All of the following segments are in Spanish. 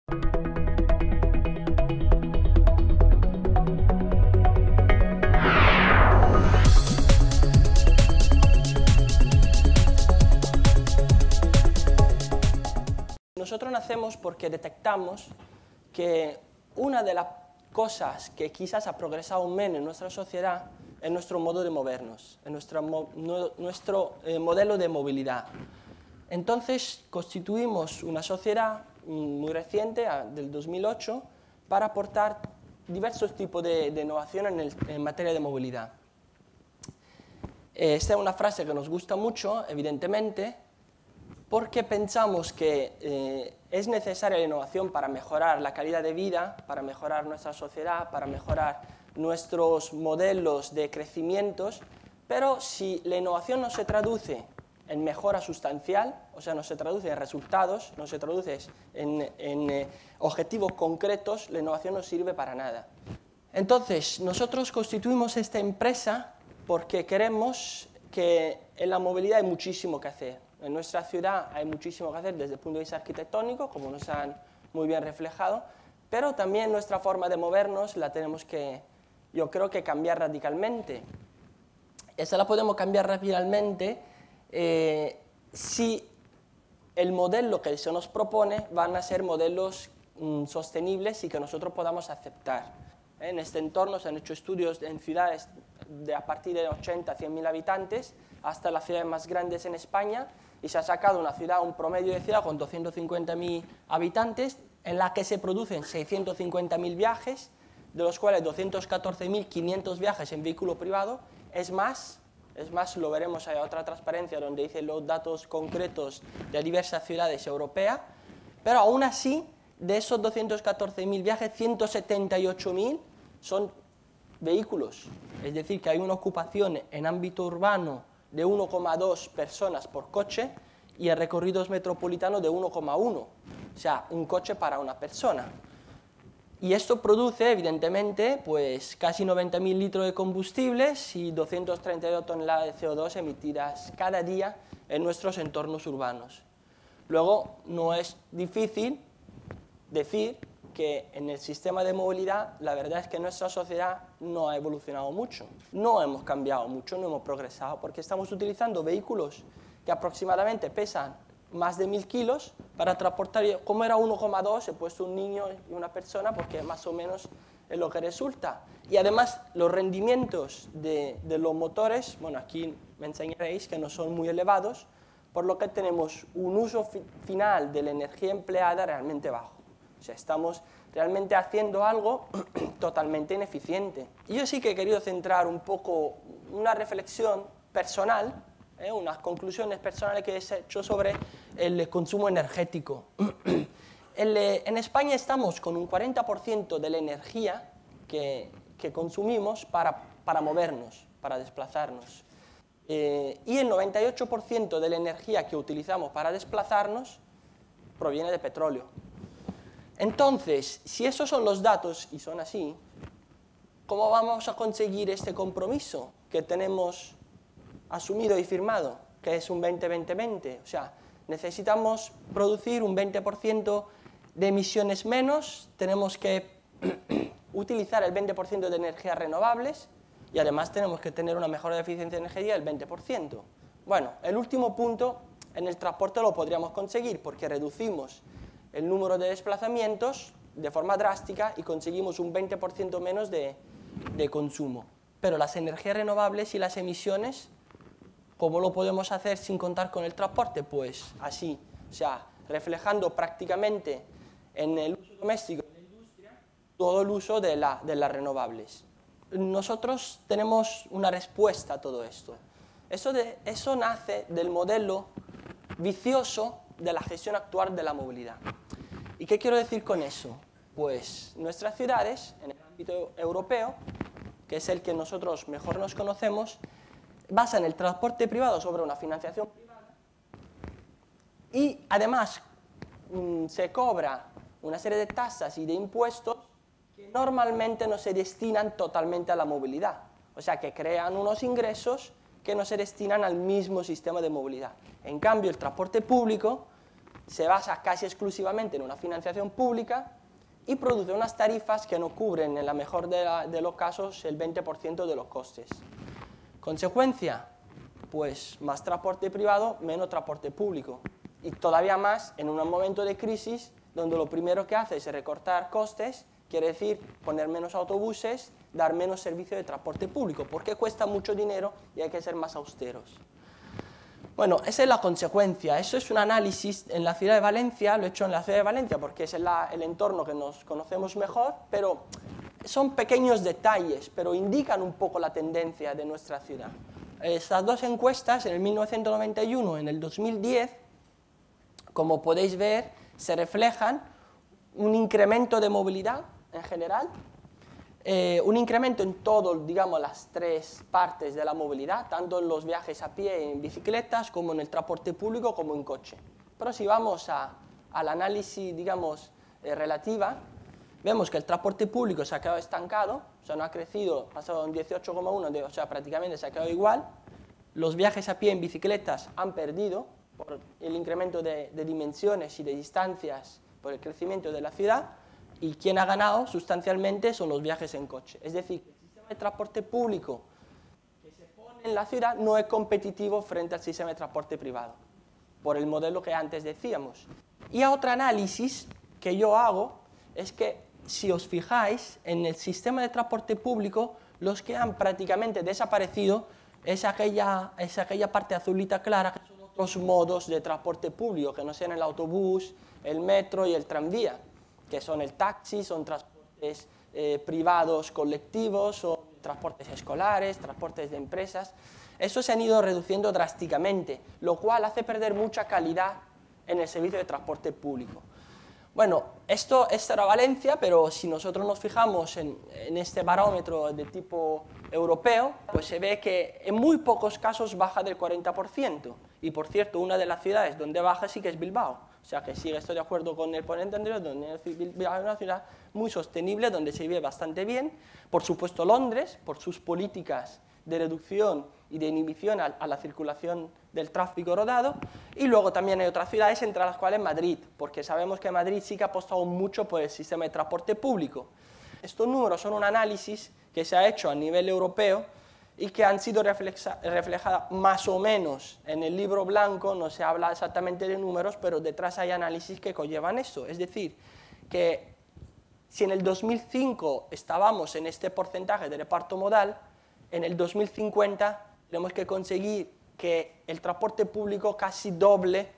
Nosotros nacemos porque detectamos que una de las cosas que quizás ha progresado menos en nuestra sociedad es nuestro modo de movernos, es nuestro modelo de movilidad. Entonces constituimos una sociedad muy reciente, del 2008, para aportar diversos tipos de innovación en materia de movilidad. Esta es una frase que nos gusta mucho, evidentemente, porque pensamos que es necesaria la innovación para mejorar la calidad de vida, para mejorar nuestra sociedad, para mejorar nuestros modelos de crecimientos, pero si la innovación no se traduce en mejora sustancial, o sea, no se traduce en resultados, no se traduce en objetivos concretos, la innovación no sirve para nada. Entonces, nosotros constituimos esta empresa porque queremos que en la movilidad hay muchísimo que hacer. En nuestra ciudad hay muchísimo que hacer desde el punto de vista arquitectónico, como nos han muy bien reflejado, pero también nuestra forma de movernos la tenemos que, yo creo que cambiar radicalmente. Esa la podemos cambiar radicalmente si el modelo que se nos propone van a ser modelos sostenibles y que nosotros podamos aceptar. En este entorno se han hecho estudios en ciudades a partir de 80 a 100.000 habitantes hasta las ciudades más grandes en España, y se ha sacado un promedio de ciudad con 250.000 habitantes en la que se producen 650.000 viajes, de los cuales 214.500 viajes en vehículo privado. Es más, lo veremos, hay otra transparencia donde dice los datos concretos de diversas ciudades europeas, pero aún así, de esos 214.000 viajes, 178.000 son vehículos, es decir, que hay una ocupación en ámbito urbano de 1,2 personas por coche y en recorridos metropolitanos de 1,1, o sea, un coche para una persona. Y esto produce, evidentemente, pues casi 90.000 litros de combustibles y 232 toneladas de CO2 emitidas cada día en nuestros entornos urbanos. Luego, no es difícil decir que en el sistema de movilidad la verdad es que nuestra sociedad no ha evolucionado mucho, no hemos cambiado mucho, no hemos progresado, porque estamos utilizando vehículos que aproximadamente pesan más de 1.000 kilos para transportar, como era 1,2, he puesto un niño y una persona porque más o menos es lo que resulta. Y además los rendimientos de los motores, bueno, aquí me enseñaréis que no son muy elevados, por lo que tenemos un uso final de la energía empleada realmente bajo. O sea, estamos realmente haciendo algo totalmente ineficiente. Y yo sí que he querido centrar un poco una reflexión personal, unas conclusiones personales que he hecho sobre el consumo energético. En España estamos con un 40% de la energía que consumimos para movernos, para desplazarnos. Y el 98% de la energía que utilizamos para desplazarnos proviene de petróleo. Entonces, si esos son los datos, y son así, ¿cómo vamos a conseguir este compromiso que tenemos asumido y firmado, que es un 20-20-20? O sea, necesitamos producir un 20% de emisiones menos, tenemos que utilizar el 20% de energías renovables y además tenemos que tener una mejora de eficiencia de energía del 20%. Bueno, el último punto en el transporte lo podríamos conseguir porque reducimos el número de desplazamientos de forma drástica y conseguimos un 20% menos de consumo. Pero las energías renovables y las emisiones, ¿cómo lo podemos hacer sin contar con el transporte? Pues así, o sea, reflejando prácticamente en el uso doméstico y en la industria todo el uso de las renovables. Nosotros tenemos una respuesta a todo esto. Eso nace del modelo vicioso de la gestión actual de la movilidad. ¿Y qué quiero decir con eso? Pues nuestras ciudades, en el ámbito europeo, que es el que nosotros mejor nos conocemos, basan el transporte privado sobre una financiación privada y además se cobra una serie de tasas y de impuestos que normalmente no se destinan totalmente a la movilidad. O sea, que crean unos ingresos que no se destinan al mismo sistema de movilidad. En cambio, el transporte público se basa casi exclusivamente en una financiación pública y produce unas tarifas que no cubren, en la mejor de los casos, el 20% de los costes. Consecuencia, pues más transporte privado, menos transporte público. Y todavía más en un momento de crisis donde lo primero que hace es recortar costes, quiere decir poner menos autobuses, dar menos servicio de transporte público, porque cuesta mucho dinero y hay que ser más austeros. Bueno, esa es la consecuencia. Eso es un análisis en la ciudad de Valencia, lo he hecho en la ciudad de Valencia porque es el entorno que nos conocemos mejor, pero son pequeños detalles, pero indican un poco la tendencia de nuestra ciudad. Estas dos encuestas, en el 1991 y en el 2010, como podéis ver, se reflejan un incremento de movilidad en general, un incremento en todo, digamos, las tres partes de la movilidad, tanto en los viajes a pie, en bicicletas, como en el transporte público, como en coche. Pero si vamos al análisis, digamos, relativa, vemos que el transporte público se ha quedado estancado, o sea, no ha crecido, ha pasado en 18,1, o sea, prácticamente se ha quedado igual. Los viajes a pie en bicicletas han perdido por el incremento de dimensiones y de distancias, por el crecimiento de la ciudad, y quien ha ganado sustancialmente son los viajes en coche. Es decir, el sistema de transporte público que se pone en la ciudad no es competitivo frente al sistema de transporte privado, por el modelo que antes decíamos. Y otro análisis que yo hago es que, si os fijáis, en el sistema de transporte público, los que han prácticamente desaparecido es aquella parte azulita clara, que son otros modos de transporte público, que no sean el autobús, el metro y el tranvía, que son el taxi, son transportes privados colectivos, son transportes escolares, transportes de empresas. Estos se han ido reduciendo drásticamente, lo cual hace perder mucha calidad en el servicio de transporte público. Bueno, esto era Valencia, pero si nosotros nos fijamos en este barómetro de tipo europeo, pues se ve que en muy pocos casos baja del 40%. Y por cierto, una de las ciudades donde baja sí que es Bilbao. O sea que sí, estoy de acuerdo con el ponente anterior, donde Bilbao es una ciudad muy sostenible, donde se vive bastante bien. Por supuesto Londres, por sus políticas de reducción y de inhibición a la circulación del tráfico rodado, y luego también hay otras ciudades, entre las cuales Madrid, porque sabemos que Madrid sí que ha apostado mucho por el sistema de transporte público. Estos números son un análisis que se ha hecho a nivel europeo y que han sido reflejadas más o menos en el libro blanco. No se habla exactamente de números, pero detrás hay análisis que conllevan eso. Es decir, que si en el 2005 estábamos en este porcentaje de reparto modal, en el 2050 tenemos que conseguir que el transporte público casi doble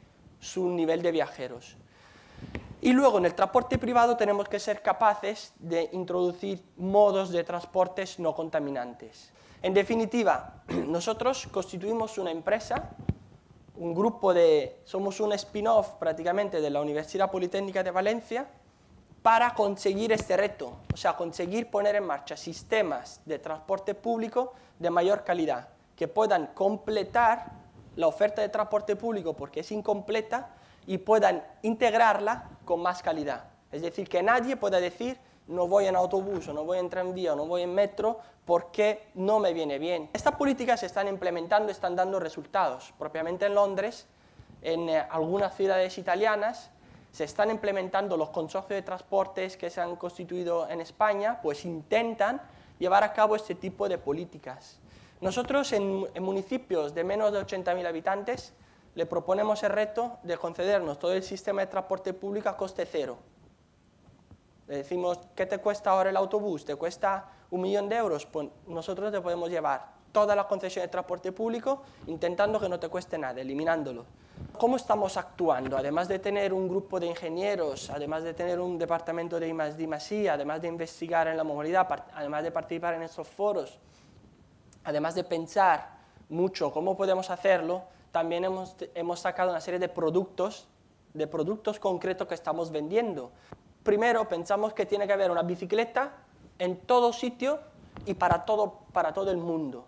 su nivel de viajeros. Y luego en el transporte privado tenemos que ser capaces de introducir modos de transportes no contaminantes. En definitiva, nosotros constituimos una empresa, un grupo somos un spin-off prácticamente de la Universidad Politécnica de Valencia, para conseguir este reto, o sea, conseguir poner en marcha sistemas de transporte público de mayor calidad, que puedan completar la oferta de transporte público porque es incompleta y puedan integrarla con más calidad. Es decir, que nadie pueda decir no voy en autobús, o no voy en tranvía, o no voy en metro porque no me viene bien. Estas políticas se están implementando, están dando resultados. Propiamente en Londres, en algunas ciudades italianas, se están implementando los consorcios de transportes que se han constituido en España, pues intentan llevar a cabo este tipo de políticas. Nosotros en municipios de menos de 80.000 habitantes le proponemos el reto de concedernos todo el sistema de transporte público a coste cero. Le decimos, ¿qué te cuesta ahora el autobús? ¿Te cuesta 1 millón de euros? Pues nosotros te podemos llevar toda la concesión de transporte público intentando que no te cueste nada, eliminándolo. ¿Cómo estamos actuando? Además de tener un grupo de ingenieros, además de tener un departamento de I+D+I, además de investigar en la movilidad, además de participar en estos foros, además de pensar mucho cómo podemos hacerlo, también hemos sacado una serie de productos concretos que estamos vendiendo. Primero, pensamos que tiene que haber una bicicleta en todo sitio y para todo el mundo.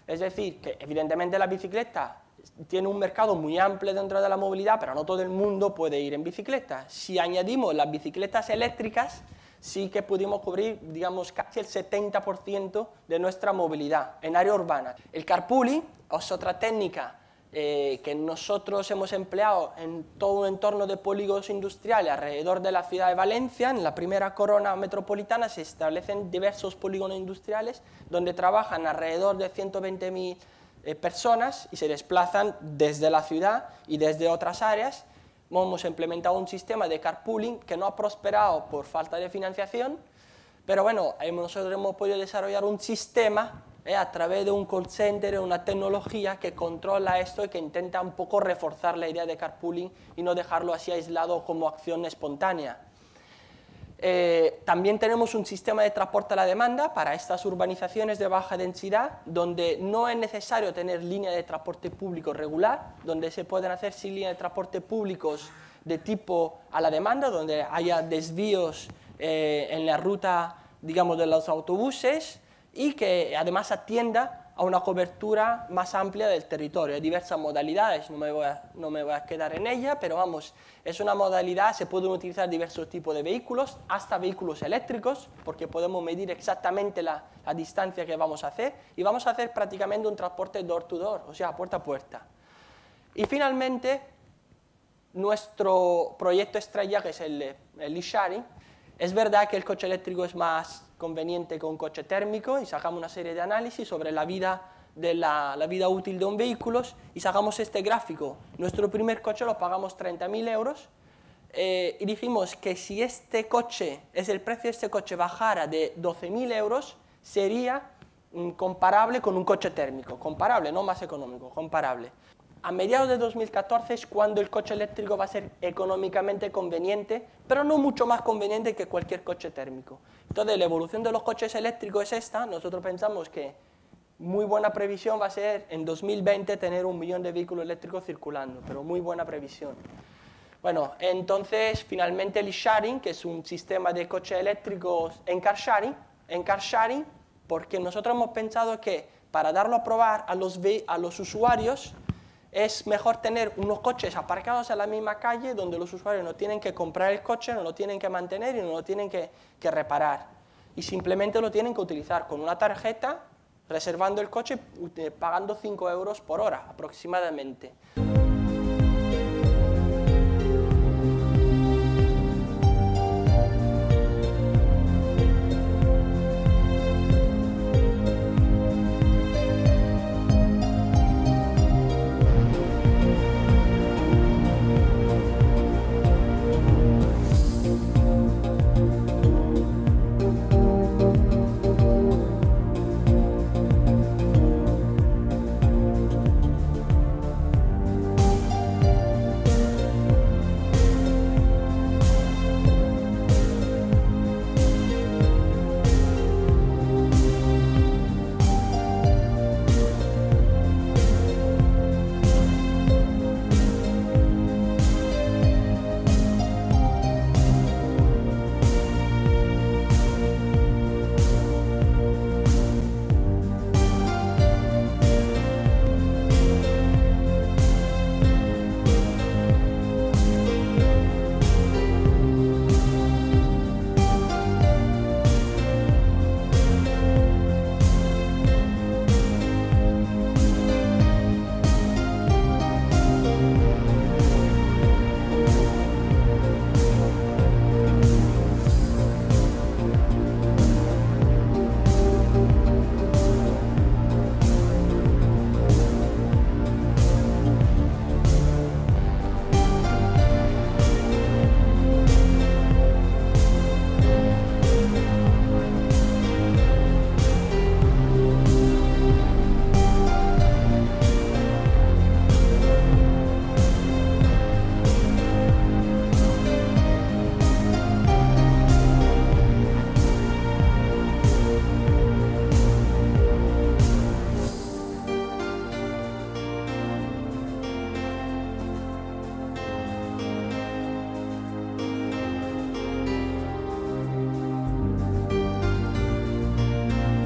Es decir, que evidentemente la bicicleta tiene un mercado muy amplio dentro de la movilidad, pero no todo el mundo puede ir en bicicleta. Si añadimos las bicicletas eléctricas, sí que pudimos cubrir, digamos, casi el 70% de nuestra movilidad en área urbana. El carpooling es otra técnica que nosotros hemos empleado en todo un entorno de polígonos industriales alrededor de la ciudad de Valencia. En la primera corona metropolitana se establecen diversos polígonos industriales donde trabajan alrededor de 120.000 personas y se desplazan desde la ciudad y desde otras áreas. Hemos implementado un sistema de carpooling que no ha prosperado por falta de financiación, pero bueno, nosotros hemos podido desarrollar un sistema a través de un call center, una tecnología que controla esto y que intenta un poco reforzar la idea de carpooling y no dejarlo así aislado como acción espontánea. También tenemos un sistema de transporte a la demanda para estas urbanizaciones de baja densidad, donde no es necesario tener línea de transporte público regular, donde se pueden hacer sin línea de transporte públicos de tipo a la demanda, donde haya desvíos en la ruta, digamos, de los autobuses, y que además atienda a una cobertura más amplia del territorio. Hay diversas modalidades, no me voy a quedar en ella, pero vamos, es una modalidad, se pueden utilizar diversos tipos de vehículos, hasta vehículos eléctricos, porque podemos medir exactamente la distancia que vamos a hacer, y vamos a hacer prácticamente un transporte door to door, o sea, puerta a puerta. Y finalmente, nuestro proyecto estrella, que es el e-sharing, es verdad que el coche eléctrico es más conveniente que un coche térmico y sacamos una serie de análisis sobre la vida útil de un vehículo y sacamos este gráfico. Nuestro primer coche lo pagamos 30.000 euros y dijimos que si el precio de este coche bajara de 12.000 euros sería comparable con un coche térmico, comparable, no más económico, comparable. A mediados de 2014 es cuando el coche eléctrico va a ser económicamente conveniente, pero no mucho más conveniente que cualquier coche térmico. Entonces, la evolución de los coches eléctricos es esta. Nosotros pensamos que muy buena previsión va a ser en 2020 tener 1 millón de vehículos eléctricos circulando, pero muy buena previsión. Bueno, entonces, finalmente el e-sharing, que es un sistema de coches eléctricos en car sharing, porque nosotros hemos pensado que para darlo a probar a los usuarios, es mejor tener unos coches aparcados en la misma calle donde los usuarios no tienen que comprar el coche, no lo tienen que mantener y no lo tienen que reparar. Y simplemente lo tienen que utilizar con una tarjeta, reservando el coche, pagando 5 euros por hora aproximadamente.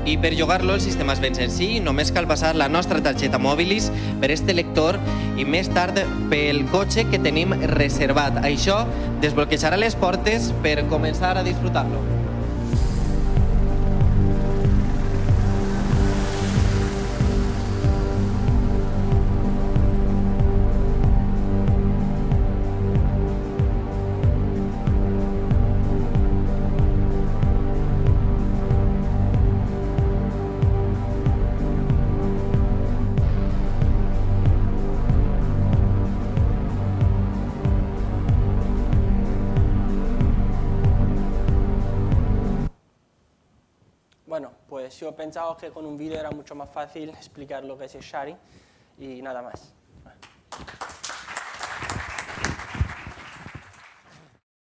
I per llogar-lo el sistema és ben senzill, només cal passar la nostra targeta Mobilis per este lector i més tard pel cotxe que tenim reservat. Això desbloquejarà les portes per començar a disfrutar-lo. Pues yo pensaba que con un vídeo era mucho más fácil explicar lo que es el sharing y nada más.